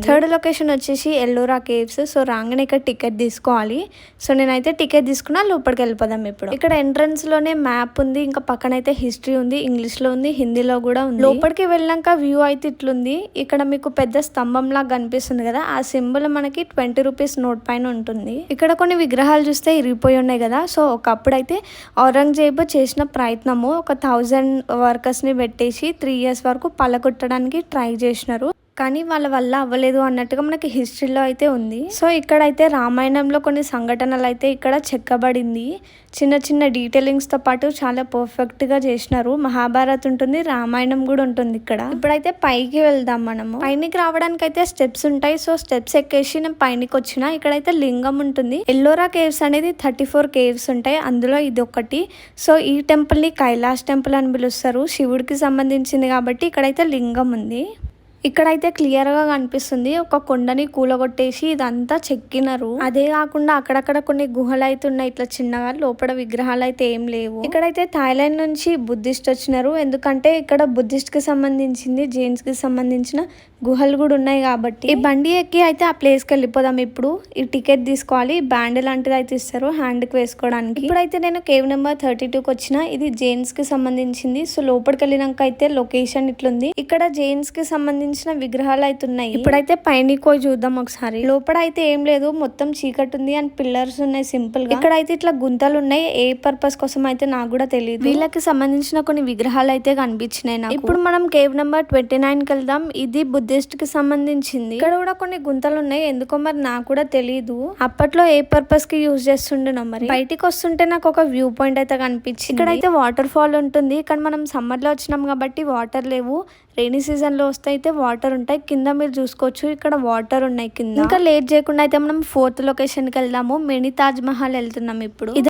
Third location వచ్చేసి Ellora caves. So రాగానే ఇక్కడ టికెట్ తీసుకోవాలి. సో నేనైతే టికెట్ తీసుకున్నా, లోపలికి వెళ్ళిపోదాం ఇప్పుడు. ఇక్కడ ఎంట్రన్స్ లోనే మ్యాప్ ఉంది, ఇంకా పక్కన అయితే హిస్టరీ ఉంది, ఇంగ్లీష్ లో ఉంది, హిందీలో కూడా ఉంది. లోపలికి వెళ్ళాక వ్యూ అయితే ఇట్లుంది. ఇక్కడ మీకు పెద్ద స్తంభం లాగా కనిపిస్తుంది కదా, ఆ సింబల్ మనకి 20 రూపీస్ నోట్ పైన ఉంటుంది. ఇక్కడ కొన్ని విగ్రహాలు చూస్తే ఇరిగిపోయి ఉన్నాయి కదా. సో ఒకప్పుడు అయితే ఔరంగజేబు చేసిన ప్రయత్నము, ఒక 1000 వర్కర్స్ ని పెట్టేసి 3 years వరకు పలగొట్టడానికి ట్రై చేసినారు. కానీ వాళ్ళ వల్ల అవ్వలేదు అన్నట్టుగా మనకి హిస్టరీలో అయితే ఉంది. సో ఇక్కడైతే రామాయణంలో కొన్ని సంఘటనలు అయితే ఇక్కడ చెక్కబడింది. చిన్న చిన్న డీటెయిలింగ్స్తో పాటు చాలా పర్ఫెక్ట్గా చేసినారు. మహాభారత్ ఉంటుంది, రామాయణం కూడా ఉంటుంది ఇక్కడ. ఇప్పుడైతే పైకి వెళ్దాం మనము. పైకి రావడానికి అయితే స్టెప్స్ ఉంటాయి. సో స్టెప్స్ ఎక్కేసి నేను పైనకి వచ్చిన. ఇక్కడైతే లింగం ఉంటుంది. ఎల్లోరా కేవ్స్ అనేది 34 కేవ్స్ ఉంటాయి, అందులో ఇది ఒకటి. సో ఈ టెంపుల్ ని కైలాష్ టెంపుల్ అని పిలుస్తారు, శివుడికి సంబంధించింది కాబట్టి ఇక్కడైతే లింగం ఉంది. ఇక్కడైతే క్లియర్ గా కనిపిస్తుంది, ఒక కొండని కూలగొట్టేసి ఇదంతా చెక్కినారు. అదే కాకుండా అక్కడక్కడ కొన్ని గుహలు అయితే ఉన్నాయి ఇట్లా చిన్నగా, లోపల విగ్రహాలు అయితే ఏం లేవు. ఇక్కడైతే థాయిలాండ్ నుంచి బుద్ధిస్ట్ వచ్చినారు, ఎందుకంటే ఇక్కడ బుద్ధిస్ట్ కి సంబంధించింది, జైన్స్ కి సంబంధించిన గుహలు కూడా ఉన్నాయి కాబట్టి. ఈ బండి ఎక్కి అయితే ఆ ప్లేస్ కి వెళ్ళిపోదాం. ఇప్పుడు ఈ టికెట్ తీసుకోవాలి, బ్యాండ్ లాంటిది అయితే ఇస్తారు హ్యాండ్ కి వేసుకోవడానికి. ఇప్పుడైతే నేను కేవ్ నెంబర్ 32కి వచ్చిన. ఇది జైన్స్ కి సంబంధించింది. సో లోపలికి వెళ్ళినాక అయితే లొకేషన్ ఇట్లుంది. ఇక్కడ జైన్స్ కి సంబంధించిన విగ్రహాలు అయితే ఉన్నాయి. ఇప్పుడైతే పైనకి పోయి చూద్దాం ఒకసారి. లోపల అయితే ఏం లేదు, మొత్తం చీకటి ఉంది అండ్ పిల్లర్స్ ఉన్నాయి సింపుల్ గా. ఇక్కడ అయితే ఇట్లా గుంతలు ఉన్నాయి, ఏ పర్పస్ కోసం అయితే నాకు కూడా తెలియదు. వీళ్ళకి సంబంధించిన కొన్ని విగ్రహాలు అయితే కనిపించినాయి నాకు. ఇప్పుడు మనం కేవ్ నెంబర్ 29కి వెళ్దాం. ఇది బుద్ధిస్ట్ కి సంబంధించింది. ఇక్కడ కూడా కొన్ని గుంతలు ఉన్నాయి, ఎందుకో మరి నాకు కూడా తెలియదు. అప్పట్లో ఏ పర్పస్ కి యూజ్ చేస్తుండేనో మరి. బయటికి వస్తుంటే నాకు ఒక వ్యూ పాయింట్ అయితే కనిపించింది. ఇక్కడైతే వాటర్ ఫాల్ ఉంటుంది, కానీ మనం సమ్మర్ లో వచ్చినాం కాబట్టి వాటర్ లేవు. రైనీ సీజన్ లో వస్తే అయితే వాటర్ ఉంటాయి. కింద మీరు చూసుకోవచ్చు, ఇక్కడ వాటర్ ఉన్నాయి కింద. ఇంకా లేట్ చేయకుండా అయితే మనం 4th లొకేషన్ కి వెళ్దాము. మినీ తాజ్ మహల్ వెళ్తున్నాం ఇప్పుడు.